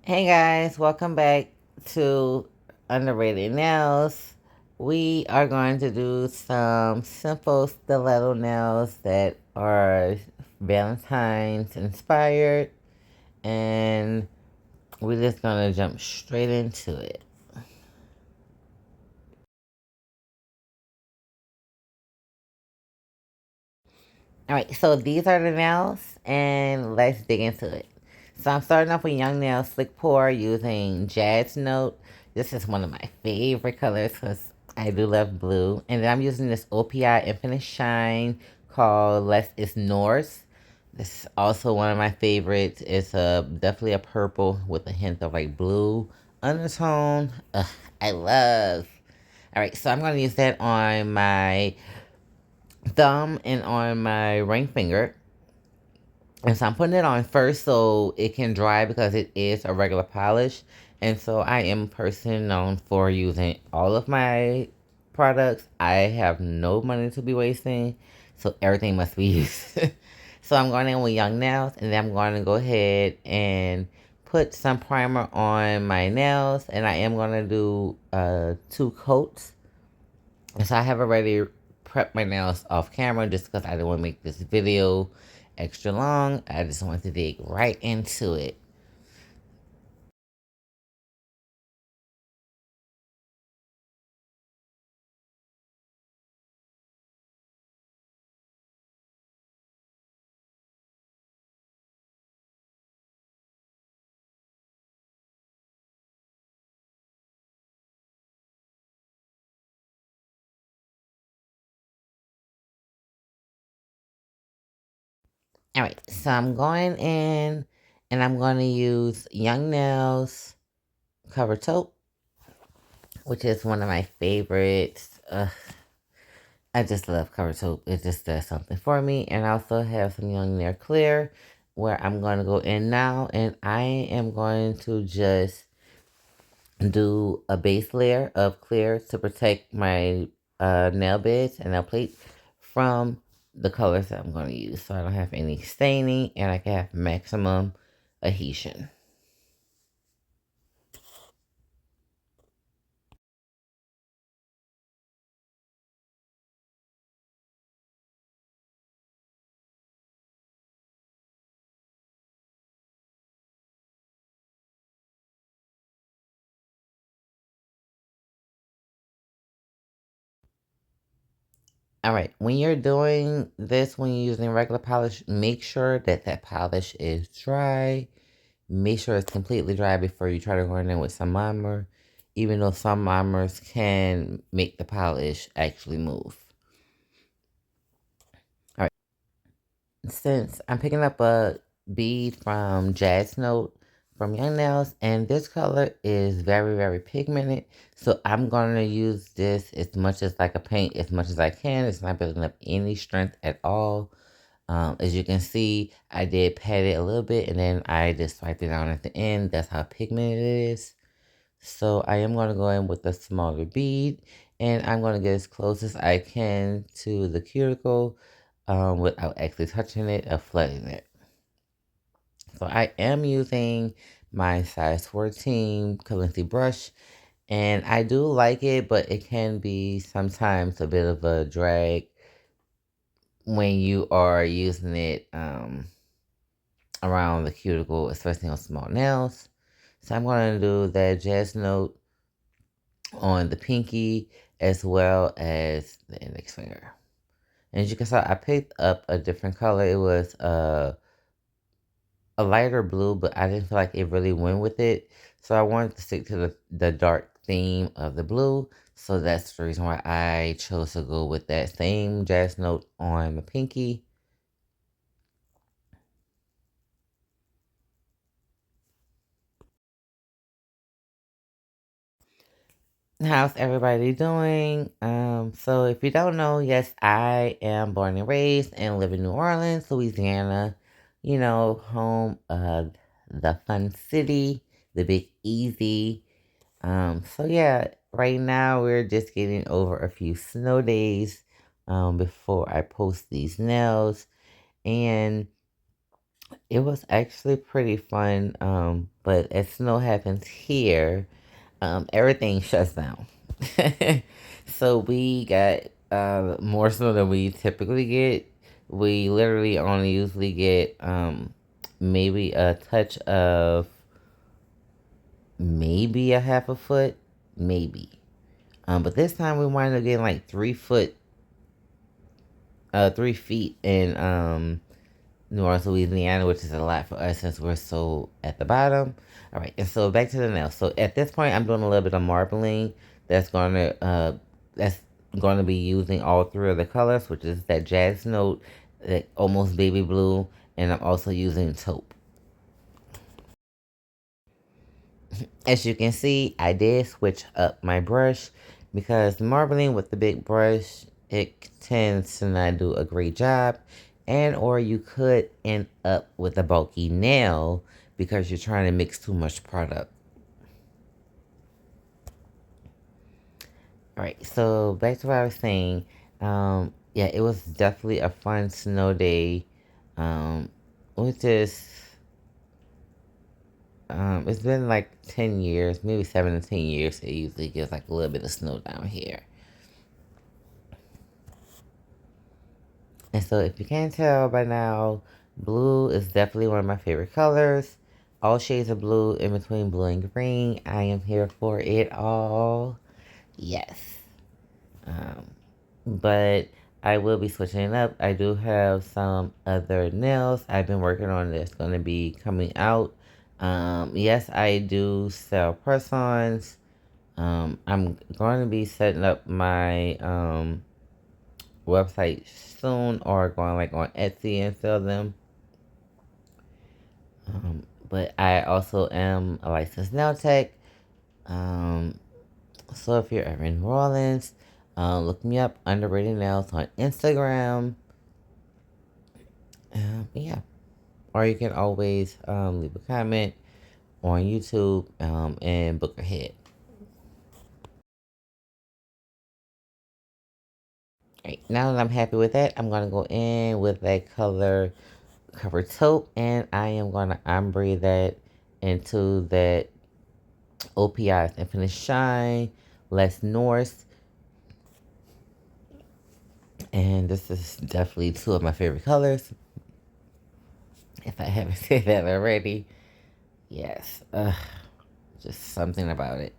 Hey guys, welcome back to Underrated Nails. We are going to do some simple stiletto nails that are Valentines inspired, and we're just going to jump straight into it. Alright, so these are the nails, and let's dig into it. So I'm starting off with Young Nails Slick Pour using Jazz Note. This is one of my favorite colors because I do love blue. And then I'm using this OPI Infinite Shine called Less is Norse. This is also one of my favorites. It's definitely a purple with a hint of like blue undertone. Ugh, I love. Alright, so I'm going to use that on my thumb and on my ring finger. And so I'm putting it on first so it can dry because it is a regular polish. And so I am a person known for using all of my products. I have no money to be wasting, so everything must be used. So I'm going in with Young Nails, and then I'm going to go ahead and put some primer on my nails. And I am going to do 2 coats. And so I have already prepped my nails off camera just because I didn't want to make this video extra long. I just wanted to dig right into it. All right, so I'm going in and I'm going to use Young Nails Cover Taupe, which is one of my favorites. I just love Cover Taupe. It just does something for me. And I also have some Young Nail Clear where I'm going to go in now, and I am going to just do a base layer of clear to protect my nail beds and nail plate from the colors that I'm going to use, so I don't have any staining and I can have maximum adhesion. All right, when you're doing this, when you're using regular polish, make sure that that polish is dry. Make sure it's completely dry before you try to go in there with some primer, even though some primers can make the polish actually move. All right. Since I'm picking up a bead from Jazz Note from Young Nails, and this color is very, very pigmented. So I'm going to use this as much as like a paint as much as I can. It's not building up any strength at all. As you can see, I did pat it a little bit and then I just swiped it down at the end. That's how pigmented it is. So I am going to go in with a smaller bead, and I'm going to get as close as I can to the cuticle without actually touching it or flooding it. So I am using my size 14 Calency brush, and I do like it, but it can be sometimes a bit of a drag when you are using it around the cuticle, especially on small nails. So I'm going to do that Jazz Note on the pinky as well as the index finger. And as you can tell, I picked up a different color. It was a lighter blue, but I didn't feel like it really went with it. So I wanted to stick to the dark theme of the blue. So that's the reason why I chose to go with that same Jazz Note on my pinky. How's everybody doing? So if you don't know, yes, I am born and raised and live in New Orleans, Louisiana. You know, home of the Fun City, the Big Easy. So yeah, right now we're just getting over a few snow days before I post these nails. And It was actually pretty fun, but as snow happens here, everything shuts down. So we got more snow than we typically get. We literally only usually get maybe a touch of maybe a half a foot, maybe. But this time we wanted to get like 3 foot, 3 feet in New Orleans, Louisiana, which is a lot for us since we're so at the bottom. All right, and so back to the nails. So at this point, I'm doing a little bit of marbling. That's that's gonna be using all three of the colors, which is that jazz note, that almost baby blue, and I'm also using taupe. As you can see, I did switch up my brush because marbling with the big brush, it tends to not do a great job. And or you could end up with a bulky nail because you're trying to mix too much product. All right, so back to what I was saying. Yeah, it was definitely a fun snow day. Um, which is it's been like 10 years, maybe 7 to 10 years. It usually gets like a little bit of snow down here. And so, if you can't tell by now, blue is definitely one of my favorite colors. All shades of blue in between blue and green. I am here for it all. Yes. Um, but I will be switching it up. I do have some other nails I've been working on that's going to be coming out. Yes, I do sell press-ons. I'm going to be setting up my website soon, or going like on Etsy and sell them. But I also am a licensed nail tech. Um, so if you're ever in New Orleans, look me up, Underrated Nails, on Instagram. Yeah. Or you can always leave a comment on YouTube and book ahead. Right, now that I'm happy with that, I'm going to go in with that color cover taupe, and I am going to ombre that into that OPI's Infinite Shine, Less North. And this is definitely two of my favorite colors, if I haven't said that already. Yes, just something about it.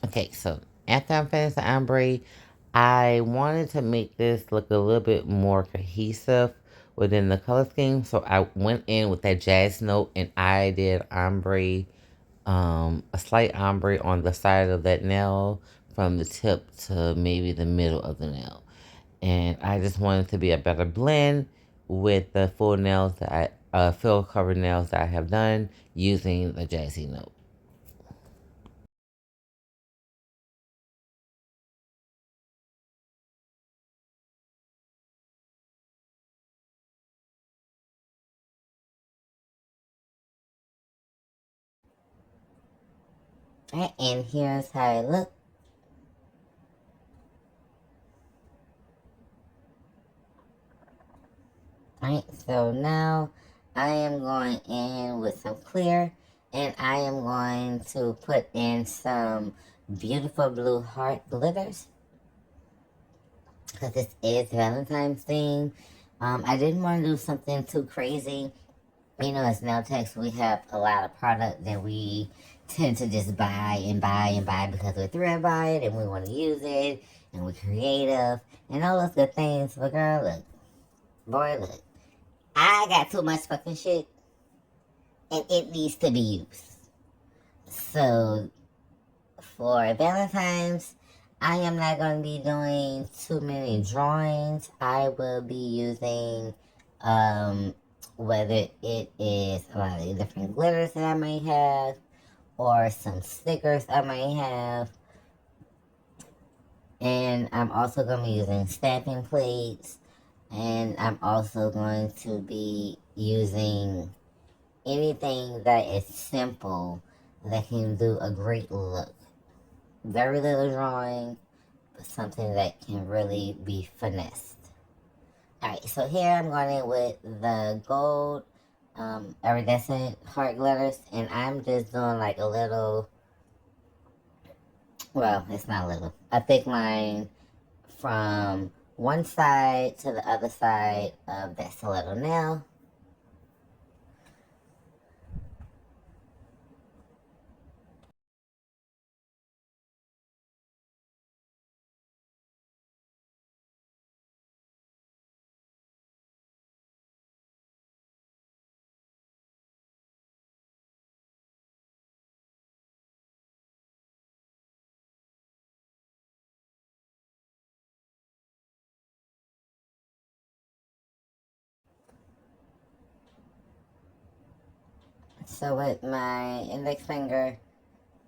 Okay, so after I'm finished the ombre, I wanted to make this look a little bit more cohesive within the color scheme. So I went in with that jazz note and I did ombre, a slight ombre on the side of that nail from the tip to maybe the middle of the nail. And I just wanted to be a better blend with the full nails that full cover nails that I have done using the jazzy note. Right, and here's how it looks. Right, so now I am going in with some clear, and I am going to put in some beautiful blue heart glitters because this is Valentine's theme. I didn't want to do something too crazy, As nail techs, we have a lot of product that we tend to just buy and buy and buy because we're thrift by it and we want to use it and we're creative and all those good things. But girl, look, boy, look, I got too much fucking shit and it needs to be used. So for Valentine's, I am not going to be doing too many drawings. I will be using, um, whether it is a lot of different glitters that I may have, or some stickers I may have. And I'm also going to be using stamping plates. And I'm also going to be using anything that is simple that can do a great look. Very little drawing, but something that can really be finessed. Alright, so here I'm going in with the gold iridescent heart glitters, and I'm just doing like a little, well, it's not a little, a thick line from one side to the other side of that stiletto nail. So with my index finger,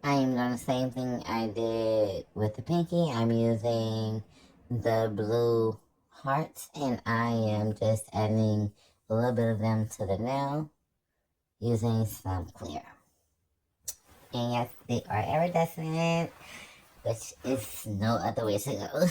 I am doing the same thing I did with the pinky. I'm using the blue hearts and I am just adding a little bit of them to the nail using some clear. And yes, they are iridescent, which is no other way to go.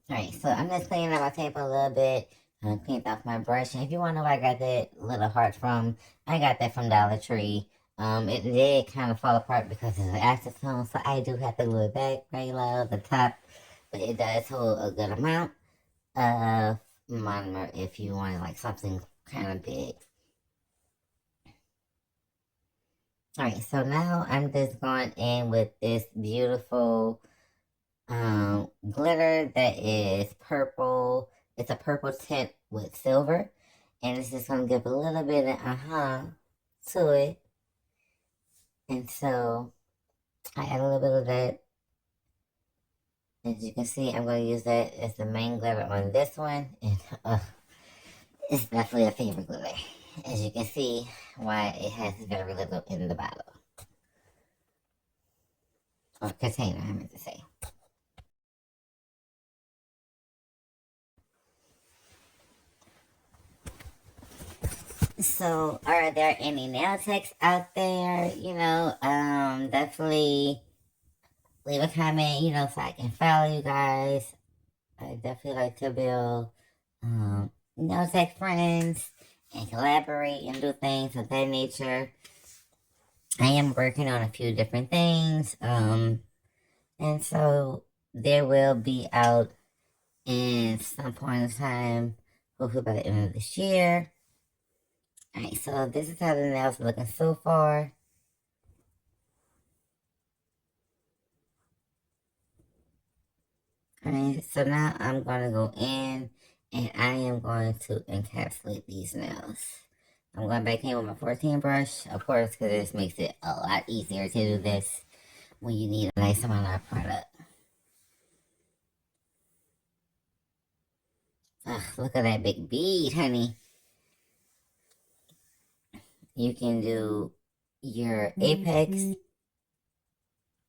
Alright, so I'm just cleaning up my paper a little bit. I cleaned off my brush. And if you want to know where I got that little heart from, I got that from Dollar Tree. It did kind of fall apart because it's an acetone, so I do have to glue it back very low, the top. But it does hold a good amount of monomer if you want like something kind of big. Alright, so now I'm just going in with this beautiful glitter that is purple. It's a purple tint with silver. And it's just going to give a little bit of to it. And so I add a little bit of that. As you can see, I'm going to use that as the main glitter on this one. And it's definitely a favorite glitter. As you can see, why it has very little in the bottle. Or container, I meant to say. So, are there any nail techs out there? Definitely leave a comment, so I can follow you guys. I definitely like to build, nail tech friends and collaborate and do things of that nature. I am working on a few different things, and so there will be out in some point in time, hopefully by the end of this year. Alright, so this is how the nails are looking so far. Alright, so now I'm going to go in and I am going to encapsulate these nails. I'm going back in with my 14 brush, of course, because this makes it a lot easier to do this when you need a nice amount of product. Ugh, look at that big bead, honey. You can do your apex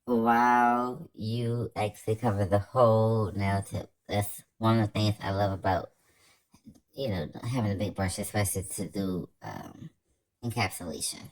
Wow, you actually cover the whole nail tip. That's one of the things I love about, having a big brush, especially to do encapsulation.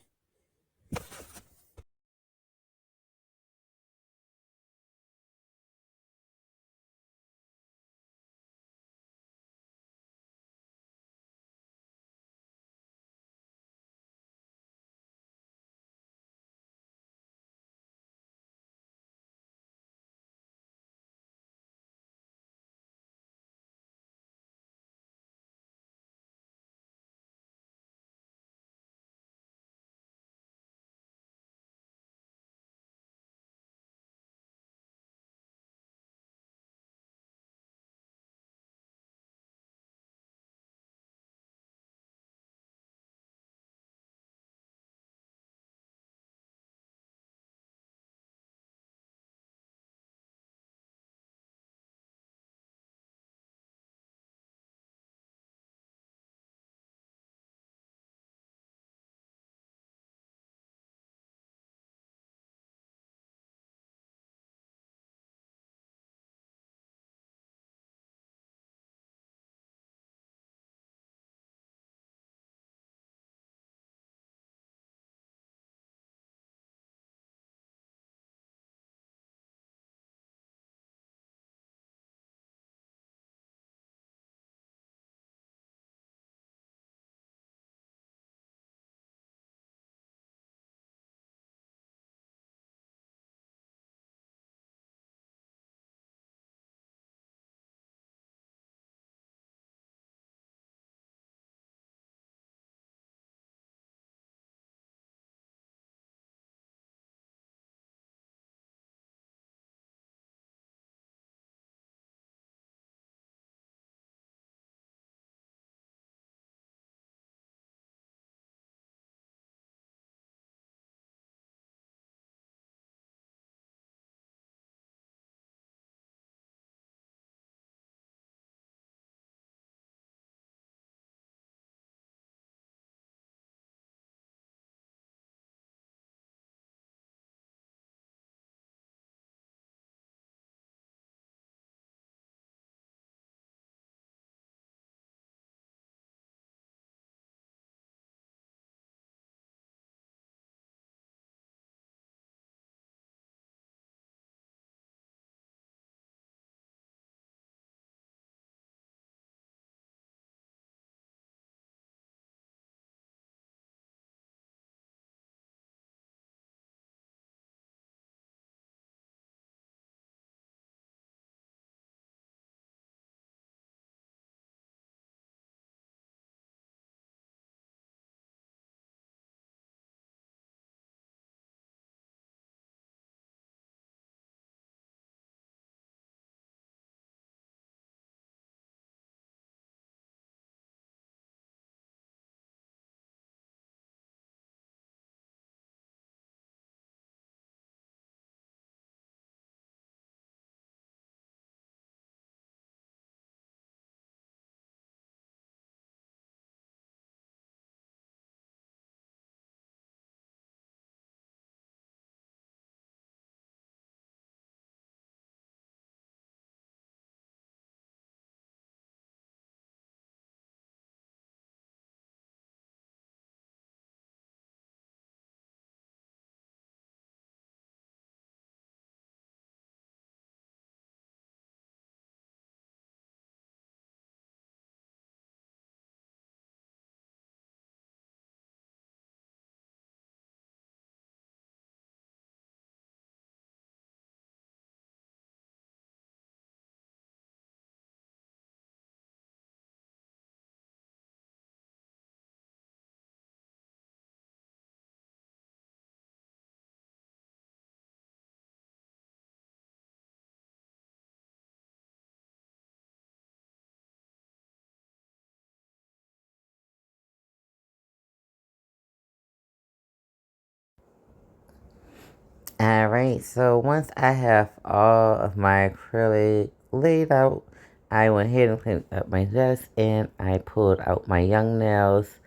All right, so once I have all of my acrylic laid out, I went ahead and cleaned up my desk and I pulled out my Young Nails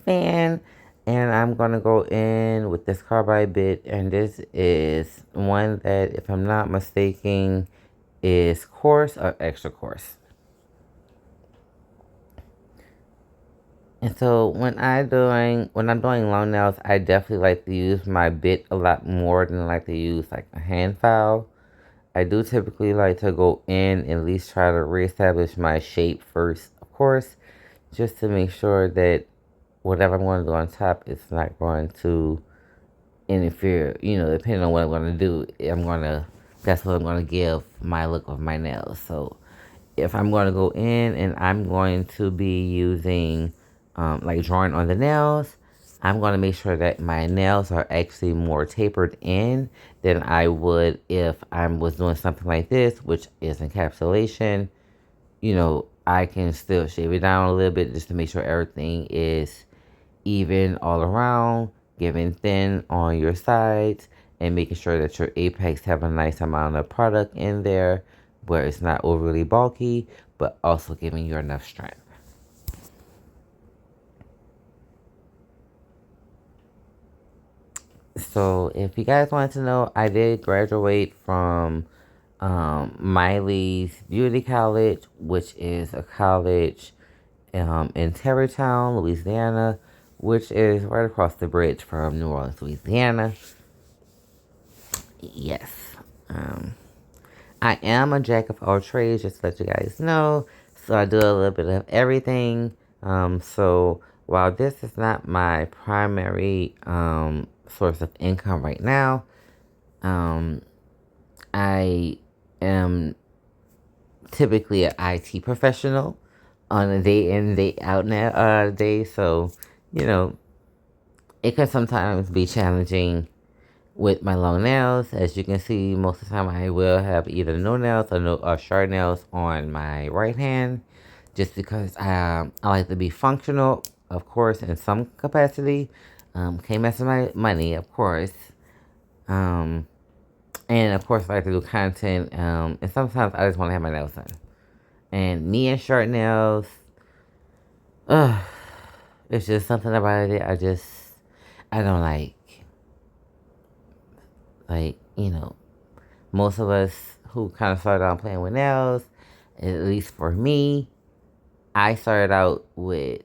fan And I'm going to go in with this carbide bit, and this is one that, if I'm not mistaken, is coarse or extra coarse. And so when I'm doing long nails, I definitely like to use my bit a lot more than I like to use like a hand file. I do typically like to go in and at least try to reestablish my shape first, of course, just to make sure that whatever I'm going to do on top is not going to interfere. Depending on what I'm going to do, that's what I'm going to give my look of my nails. So if I'm going to go in and I'm going to be using, like drawing on the nails, I'm going to make sure that my nails are actually more tapered in than I would if I was doing something like this, which is encapsulation. I can still shave it down a little bit just to make sure everything is even all around, giving thin on your sides, and making sure that your apex have a nice amount of product in there where it's not overly bulky, but also giving you enough strength. So, if you guys wanted to know, I did graduate from Miley's Beauty College, which is a college in Terrytown, Louisiana, which is right across the bridge from New Orleans, Louisiana. Yes. Um, I am a jack of all trades, just to let you guys know. So I do a little bit of everything. So while this is not my primary source of income right now, um, I am typically an IT professional on a day in, day out now day. So, you know, it can sometimes be challenging with my long nails. As you can see, most of the time I will have either no nails or no short nails on my right hand, just because I like to be functional, of course, in some capacity. Can't mess with my money, of course. Um, and of course, I like to do content. And sometimes I just want to have my nails done. And me and short nails, ugh, it's just something about it. I don't like. Most of us who kind of started out playing with nails, at least for me, I started out with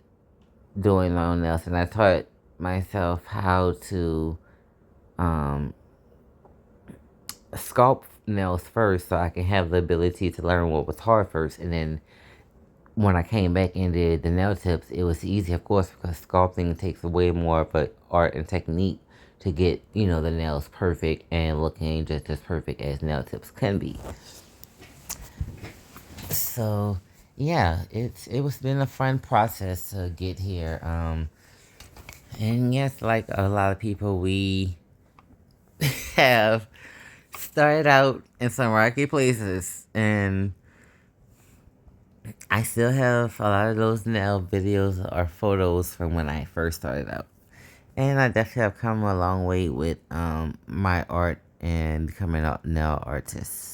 doing long nails, and I taught myself how to um, sculpt nails first, so I can have the ability to learn what was hard first, and then when I came back and did the nail tips, it was easy, of course, because sculpting takes way more of an art and technique to get the nails perfect and looking just as perfect as nail tips can be. So yeah, it was been a fun process to get here. And yes, like a lot of people, we have started out in some rocky places, and I still have a lot of those nail videos or photos from when I first started out. And I definitely have come a long way with my art and becoming a nail artist.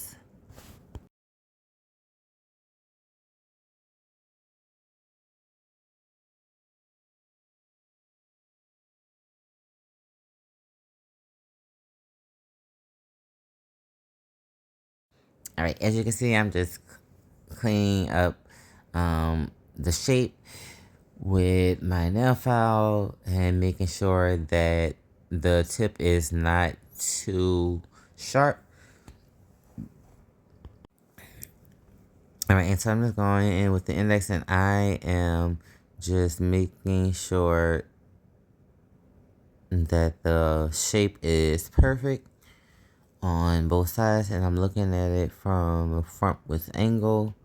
All right, as you can see, I'm just cleaning up the shape with my nail file and making sure that the tip is not too sharp. All right, and so I'm just going in with the index, and I am just making sure that the shape is perfect on both sides, and I'm looking at it from a front with angle